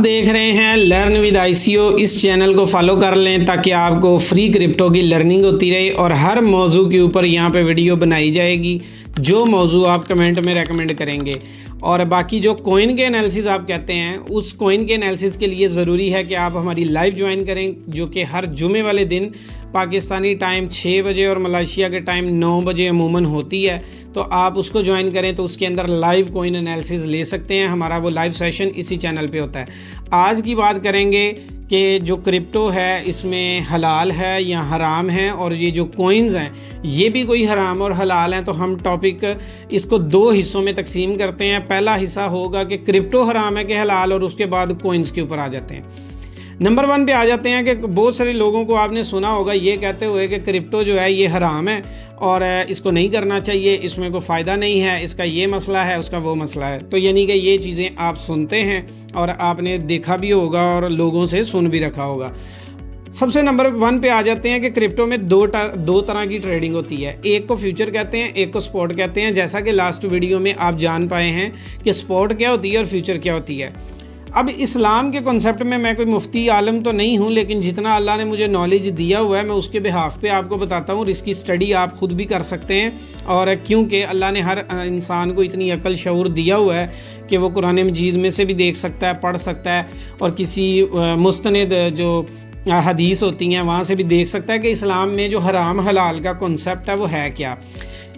देख रहे हैं लर्न विद आईसीओ। इस चैनल को फॉलो कर लें ताकि आपको फ्री क्रिप्टो की लर्निंग होती रहे और हर मौजू के ऊपर यहाँ पे वीडियो बनाई जाएगी जो मौजू आप कमेंट में रेकमेंड करेंगे। और बाकी जो कॉइन के एनालिसिस आप कहते हैं, उस कॉइन के एनालिसिस के लिए ज़रूरी है कि आप हमारी लाइव ज्वाइन करें, जो कि हर जुमे वाले दिन पाकिस्तानी टाइम 6 बजे और मलेशिया के टाइम 9 बजे अमूमन होती है। तो आप उसको ज्वाइन करें तो उसके अंदर लाइव कॉइन एनालिसिस ले सकते हैं। हमारा वो लाइव सेशन इसी चैनल पे होता है। आज की बात करेंगे कि जो क्रिप्टो है इसमें हलाल है या हराम है, और ये जो कॉइन्स हैं ये भी कोई हराम और हलाल हैं। तो हम टॉपिक इसको 2 हिस्सों में तकसीम करते हैं। पहला हिस्सा होगा कि क्रिप्टो हराम है कि हलाल, और उसके बाद कॉइन्स के ऊपर आ जाते हैं। नंबर 1 पे आ जाते हैं कि बहुत सारे लोगों को आपने सुना होगा ये कहते हुए कि क्रिप्टो जो है ये हराम है और इसको नहीं करना चाहिए, इसमें कोई फ़ायदा नहीं है, इसका ये मसला है, उसका वो मसला है। तो यानी कि ये चीज़ें आप सुनते हैं और आपने देखा भी होगा और लोगों से सुन भी रखा होगा। सबसे नंबर 1 पे आ जाते हैं कि क्रिप्टो में दो तरह की ट्रेडिंग होती है। एक को फ्यूचर कहते हैं, एक को स्पॉट कहते हैं। जैसा कि लास्ट वीडियो में आप जान पाए हैं कि स्पॉट क्या होती है और फ्यूचर क्या होती है। अब इस्लाम के कॉन्सेप्ट में मैं कोई मुफ्ती आलम तो नहीं हूँ, लेकिन जितना अल्लाह ने मुझे नॉलेज दिया हुआ है मैं उसके बिहाफ पे आपको बताता हूँ, और इसकी स्टडी आप खुद भी कर सकते हैं। और क्योंकि अल्लाह ने हर इंसान को इतनी अकल शऊर दिया हुआ है कि वो कुरान मजीद में से भी देख सकता है, पढ़ सकता है, और किसी मुस्तनद जो हदीस होती हैं वहाँ से भी देख सकता है कि इस्लाम में जो हराम हलाल का कॉन्सेप्ट है वो है क्या।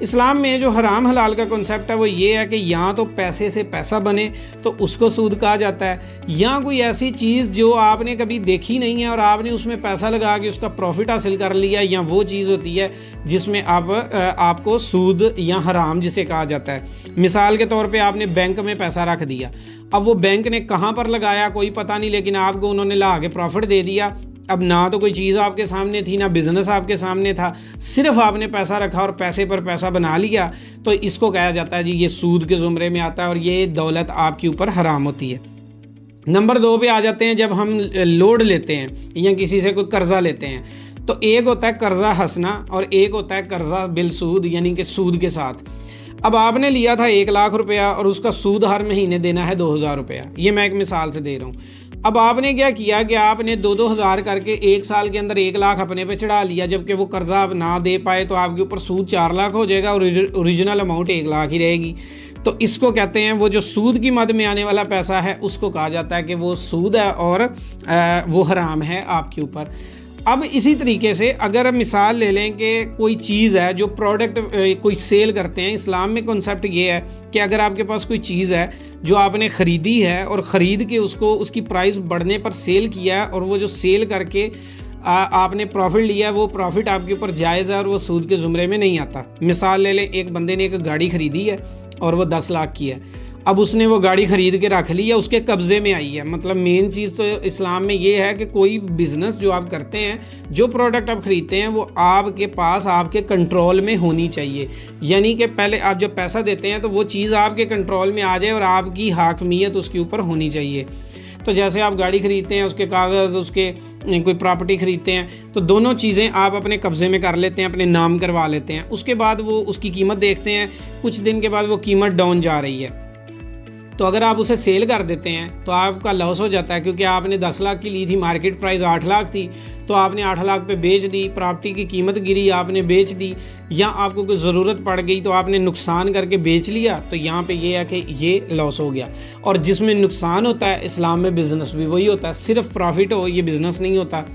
इस्लाम में जो हराम हलाल का कॉन्सेप्ट है वो ये है कि या तो पैसे से पैसा बने तो उसको सूद कहा जाता है, या कोई ऐसी चीज़ जो आपने कभी देखी नहीं है और आपने उसमें पैसा लगा के उसका प्रॉफिट हासिल कर लिया, या वो चीज़ होती है जिसमें आपको सूद या हराम जिसे कहा जाता है। मिसाल के तौर पे आपने बैंक में पैसा रख दिया, अब वो बैंक ने कहाँ पर लगाया कोई पता नहीं, लेकिन आपको उन्होंने ला के प्रॉफिट दे दिया। अब ना तो कोई चीज़ आपके सामने थी, ना बिज़नेस आपके सामने था, सिर्फ आपने पैसा रखा और पैसे पर पैसा बना लिया। तो इसको कहा जाता है जी ये सूद के ज़ुमरे में आता है और ये दौलत आपके ऊपर हराम होती है। नंबर 2 पे आ जाते हैं जब हम लोड लेते हैं या किसी से कोई कर्ज़ा लेते हैं। तो एक होता है कर्ज़ा हंसना और एक होता है कर्ज़ा बिल सूद, यानी कि सूद के साथ। अब आपने लिया था 1 लाख रुपया और उसका सूद हर महीने देना है 2000 रुपया। ये मैं एक मिसाल से दे रहा हूँ। अब आपने क्या किया कि आपने 2-2 हज़ार करके 1 साल के अंदर 1 लाख अपने पे चढ़ा लिया, जबकि वो कर्जा आप ना दे पाए तो आपके ऊपर सूद 4 लाख हो जाएगा और ओरिजिनल अमाउंट 1 लाख ही रहेगी। तो इसको कहते हैं, वो जो सूद की मद में आने वाला पैसा है उसको कहा जाता है कि वो सूद है और वो हराम है आपके ऊपर। अब इसी तरीके से अगर मिसाल ले लें कि कोई चीज़ है जो प्रोडक्ट कोई सेल करते हैं। इस्लाम में कॉन्सेप्ट ये है कि अगर आपके पास कोई चीज़ है जो आपने ख़रीदी है और ख़रीद के उसकी प्राइस बढ़ने पर सेल किया है, और वो जो सेल करके आपने प्रॉफिट लिया है वो प्रॉफिट आपके ऊपर जायज़ है और वो सूद के ज़ुमरे में नहीं आता। मिसाल ले लें, एक बंदे ने एक गाड़ी ख़रीदी है और वो 10 लाख की है। अब उसने वो गाड़ी ख़रीद के रख ली है, उसके कब्ज़े में आई है। मतलब मेन चीज़ तो इस्लाम में ये है कि कोई बिज़नेस जो आप करते हैं, जो प्रोडक्ट आप ख़रीदते हैं, वो आपके पास आपके कंट्रोल में होनी चाहिए। यानी कि पहले आप जब पैसा देते हैं तो वो चीज़ आपके कंट्रोल में आ जाए और आपकी हाकमियत उसके ऊपर होनी चाहिए। तो जैसे आप गाड़ी ख़रीदते हैं, उसके कागज़, उसके कोई प्रॉपर्टी ख़रीदते हैं, तो दोनों चीज़ें आप अपने कब्ज़े में कर लेते हैं, अपने नाम करवा लेते हैं। उसके बाद वो उसकी कीमत देखते हैं, कुछ दिन के बाद वो कीमत डाउन जा रही है, तो अगर आप उसे सेल कर देते हैं तो आपका लॉस हो जाता है, क्योंकि आपने 10 लाख की ली थी, मार्केट प्राइस 8 लाख थी, तो आपने 8 लाख पे बेच दी, प्रॉपर्टी की कीमत गिरी, आपने बेच दी, या आपको कोई ज़रूरत पड़ गई तो आपने नुकसान करके बेच लिया। तो यहाँ पे ये है कि ये लॉस हो गया। और जिसमें नुकसान होता है, इस्लाम में बिज़नेस भी वही होता है, सिर्फ प्रॉफिट हो, ये बिज़नेस नहीं होता।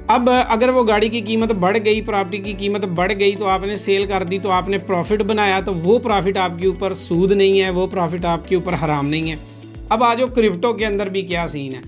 अब अगर वो गाड़ी की कीमत बढ़ गई, प्रॉपर्टी की कीमत बढ़ गई, तो आपने सेल कर दी, तो आपने प्रॉफिट बनाया, तो वो प्रॉफिट आपके ऊपर सूद नहीं है, वो प्रॉफिट आपके ऊपर हराम नहीं है। अब आ जाओ क्रिप्टो के अंदर भी क्या सीन है।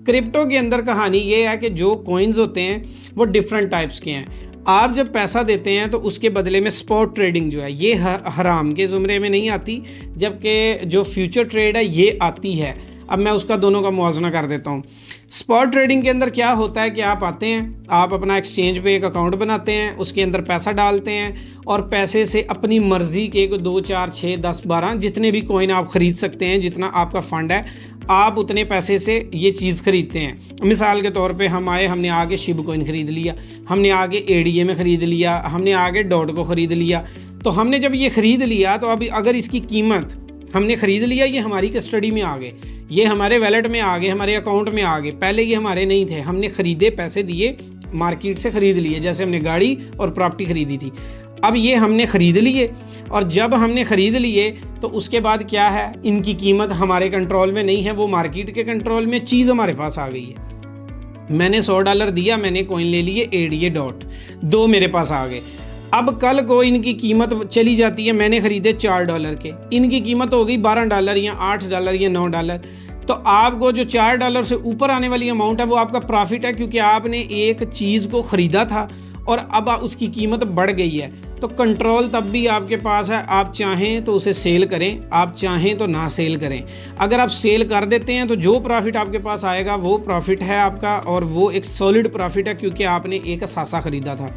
क्रिप्टो के अंदर कहानी ये है कि जो कॉइन्स होते हैं वो डिफरेंट टाइप्स के हैं। आप जब पैसा देते हैं तो उसके बदले में स्पॉट ट्रेडिंग जो है ये हराम के ज़ुमरे में नहीं आती, जबकि जो फ्यूचर ट्रेड है ये आती है। अब मैं उसका दोनों का मुआवजा कर देता हूँ। स्पॉट ट्रेडिंग के अंदर क्या होता है कि आप आते हैं, आप अपना एक्सचेंज पे एक अकाउंट बनाते हैं, उसके अंदर पैसा डालते हैं और पैसे से अपनी मर्ज़ी के 2, 4, 6, 10, 12 जितने भी कॉइन आप ख़रीद सकते हैं, जितना आपका फ़ंड है, आप उतने पैसे से ये चीज़ ख़रीदते हैं। मिसाल के तौर पे हम आए, हमने आगे शिब कॉइन ख़रीद लिया, हमने आगे ADA में ख़रीद लिया, हमने आगे डॉट को ख़रीद लिया। तो हमने जब ये ख़रीद लिया तो अभी अगर इसकी कीमत हमने ख़रीद लिया, ये हमारी कस्टडी में आ गए, ये हमारे वैलेट में आ गए, हमारे अकाउंट में आ गए। पहले ये हमारे नहीं थे, हमने ख़रीदे, पैसे दिए, मार्केट से ख़रीद लिए, जैसे हमने गाड़ी और प्रॉपर्टी ख़रीदी थी। अब ये हमने ख़रीद लिए, और जब हमने ख़रीद लिए तो उसके बाद क्या है, इनकी कीमत हमारे कंट्रोल में नहीं है, वो मार्केट के कंट्रोल में, चीज़ हमारे पास आ गई है। मैंने $100 दिया, मैंने कॉइन ले लिए ADA डॉट, 2 मेरे पास आ गए। अब कल को इनकी कीमत चली जाती है, मैंने ख़रीदे $4 के, इनकी कीमत हो गई $12 या $8 या $9। तो आपको जो $4 से ऊपर आने वाली अमाउंट है वो आपका प्रॉफिट है, क्योंकि आपने एक चीज़ को ख़रीदा था और अब उसकी कीमत बढ़ गई है। तो कंट्रोल तब भी आपके पास है, आप चाहें तो उसे सेल करें, आप चाहें तो ना सेल करें। अगर आप सेल कर देते हैं तो जो प्रॉफिट आपके पास आएगा वो प्रॉफिट है आपका, और वो एक सॉलिड प्रॉफिट है, क्योंकि आपने एक असासा ख़रीदा था।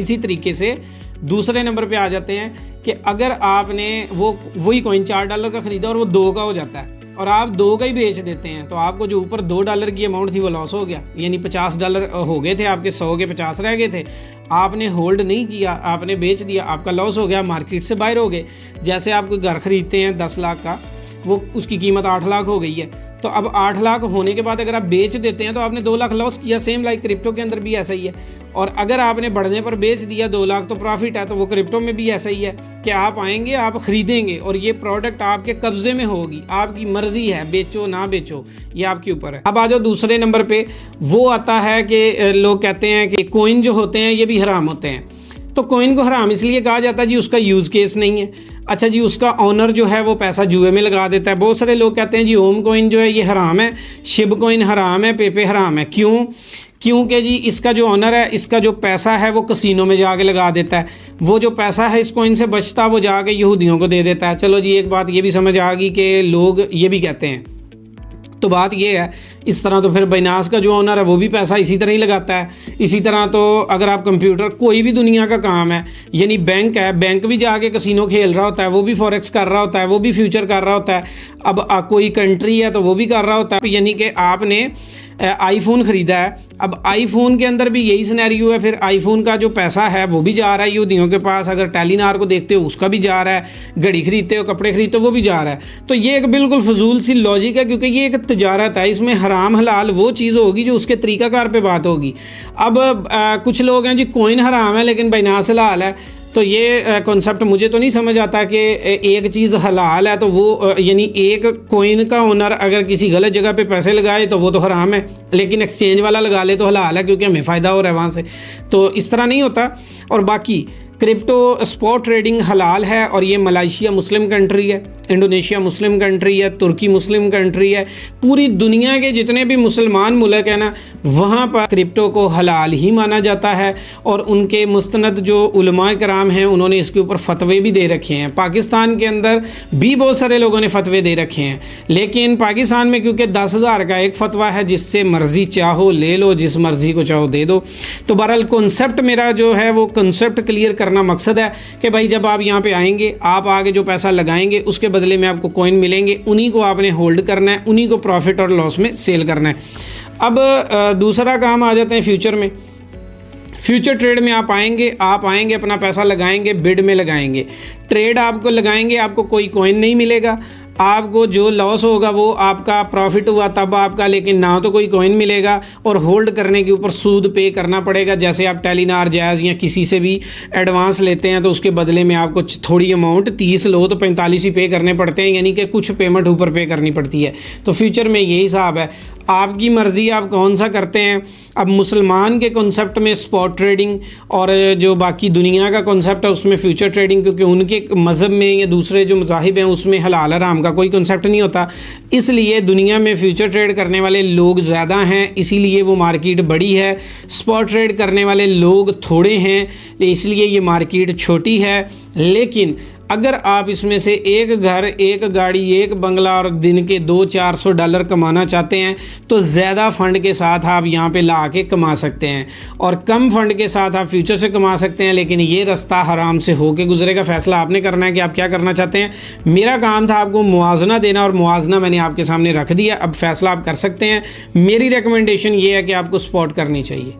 इसी तरीके से दूसरे नंबर पे आ जाते हैं कि अगर आपने वही कॉइन $4 का ख़रीदा और वो 2 का हो जाता है और आप 2 का ही बेच देते हैं, तो आपको जो ऊपर $2 की अमाउंट थी वो लॉस हो गया, यानी $50 हो गए थे आपके, 100 के 50 रह गए थे। आपने होल्ड नहीं किया, आपने बेच दिया, आपका लॉस हो गया, मार्केट से बाहर हो गए। जैसे आप कोई घर ख़रीदते हैं 10 लाख का, वो उसकी कीमत 8 लाख हो गई है, तो अब 8 लाख होने के बाद अगर आप बेच देते हैं तो आपने 2 लाख लॉस किया। सेम लाइक क्रिप्टो के अंदर भी ऐसा ही है। और अगर आपने बढ़ने पर बेच दिया 2 लाख तो प्रॉफिट है, तो वो क्रिप्टो में भी ऐसा ही है कि आप आएंगे, आप ख़रीदेंगे और ये प्रोडक्ट आपके कब्ज़े में होगी, आपकी मर्ज़ी है, बेचो ना बेचो, ये आपके ऊपर है। अब आ जाओ दूसरे नंबर पे, वो आता है कि लोग कहते हैं कि कॉइन जो होते हैं ये भी हराम होते हैं। तो कॉइन को हराम इसलिए कहा जाता है जी उसका यूज़ केस नहीं है। अच्छा जी, उसका ऑनर जो है वो पैसा जुए में लगा देता है। बहुत सारे लोग कहते हैं जी ओम कॉइन जो है ये हराम है, शिब कॉइन हराम है, पेपे हराम है। क्योंकि जी इसका जो ऑनर है, इसका जो पैसा है वो कसिनो में जाके लगा देता है। वो जो पैसा है इस कॉइन से बचता वो जाके यहूदियों को दे देता है। चलो जी, एक बात ये भी समझ आ गई कि लोग ये भी कहते हैं। तो बात ये है, इस तरह तो फिर बाइनास का जो ऑनर है वो भी पैसा इसी तरह ही लगाता है। इसी तरह तो अगर आप कंप्यूटर, कोई भी दुनिया का काम है, यानी बैंक है, बैंक भी जाके कसिनो खेल रहा होता है, वो भी फॉरेक्स कर रहा होता है, वो भी फ्यूचर कर रहा होता है। अब कोई कंट्री है तो वो भी कर रहा होता है। यानी कि आपने आईफोन ख़रीदा है, अब आईफोन के अंदर भी यही सिनेरियो है। फिर आईफोन का जो पैसा है वो भी जा रहा है यहूदियों के पास। अगर टेलीनार को देखते हो उसका भी जा रहा है, घड़ी खरीदते हो, कपड़े खरीदते हो, वो भी जा रहा है। तो ये एक बिल्कुल फजूल सी लॉजिक है, क्योंकि ये एक तजारत है। इसमें हराम हलाल वो चीज़ होगी जो उसके तरीक़ाकार पे बात होगी। अब कुछ लोग हैं जी कॉइन हराम है लेकिन बाइनास हलाल है, तो ये कॉन्सेप्ट मुझे तो नहीं समझ आता कि एक चीज़ हलाल है तो वो यानी एक कॉइन का ओनर अगर किसी गलत जगह पे पैसे लगाए तो वो तो हराम है, लेकिन एक्सचेंज वाला लगा ले तो हलाल है, क्योंकि हमें फ़ायदा हो रहा है वहाँ से। तो इस तरह नहीं होता। और बाकी क्रिप्टो स्पॉट ट्रेडिंग हलाल है, और ये मलेशिया मुस्लिम कंट्री है, इंडोनेशिया मुस्लिम कंट्री है, तुर्की मुस्लिम कंट्री है। पूरी दुनिया के जितने भी मुसलमान मुल्क हैं ना, वहाँ पर क्रिप्टो को हलाल ही माना जाता है। और उनके मुस्तनद जो उलमा कराम हैं उन्होंने इसके ऊपर फतवे भी दे रखे हैं। पाकिस्तान के अंदर भी बहुत सारे लोगों ने फतवे दे रखे हैं, लेकिन पाकिस्तान में क्योंकि 10,000 का एक फ़तवा है, जिससे मर्ज़ी चाहो ले लो, जिस मर्ज़ी को चाहो दे दो। तो बहरहाल कॉन्सेप्ट मेरा जो है वो कॉन्सेप्ट क्लियर करना मकसद है कि भाई जब आप यहाँ पे आएंगे, आप आगे जो पैसा लगाएंगे उसके बदले में आपको कॉइन मिलेंगे, उन्हीं को आपने होल्ड करना है, उन्हीं को प्रॉफिट और लॉस में सेल करना है। अब दूसरा काम आ जाते हैं फ्यूचर में। फ्यूचर ट्रेड में आप आएंगे अपना पैसा लगाएंगे, बिड में लगाएंगे, ट्रेड आपको लगाएंगे, आपको कोई कॉइन नहीं मिलेगा, आपको जो लॉस होगा वो आपका, प्रॉफिट हुआ तब आपका, लेकिन ना तो कोई कॉइन मिलेगा, और होल्ड करने के ऊपर सूद पे करना पड़ेगा। जैसे आप टेलीनार, जायज़ या किसी से भी एडवांस लेते हैं तो उसके बदले में आपको थोड़ी अमाउंट 30 लो तो 45 ही पे करने पड़ते हैं, यानी कि कुछ पेमेंट ऊपर पे करनी पड़ती है। तो फ्यूचर में यही हिसाब है, आपकी मर्ज़ी आप कौन सा करते हैं। अब मुसलमान के कॉन्सेप्ट में स्पॉट ट्रेडिंग, और जो बाकी दुनिया का कॉन्सेप्ट है उसमें फ्यूचर ट्रेडिंग, क्योंकि उनके मज़हब में या दूसरे जो मज़ाहिब हैं उसमें हलाल हराम का कोई कॉन्सेप्ट नहीं होता, इसलिए दुनिया में फ्यूचर ट्रेड करने वाले लोग ज़्यादा हैं, इसीलिए वो मार्केट बड़ी है। स्पॉट ट्रेड करने वाले लोग थोड़े हैं, इसलिए ये मार्केट छोटी है। लेकिन अगर आप इसमें से एक घर, एक गाड़ी, एक बंगला और दिन के $200-400 कमाना चाहते हैं तो ज़्यादा फ़ंड के साथ आप यहाँ पे ला के कमा सकते हैं, और कम फ़ंड के साथ आप फ्यूचर से कमा सकते हैं। लेकिन ये रास्ता हराम से होके गुजरेगा। फ़ैसला आपने करना है कि आप क्या करना चाहते हैं। मेरा काम था आपको मुआवजना देना, और मुआवजना मैंने आपके सामने रख दिया। अब फ़ैसला आप कर सकते हैं। मेरी रिकमेंडेशन ये है कि आपको स्पॉट करनी चाहिए।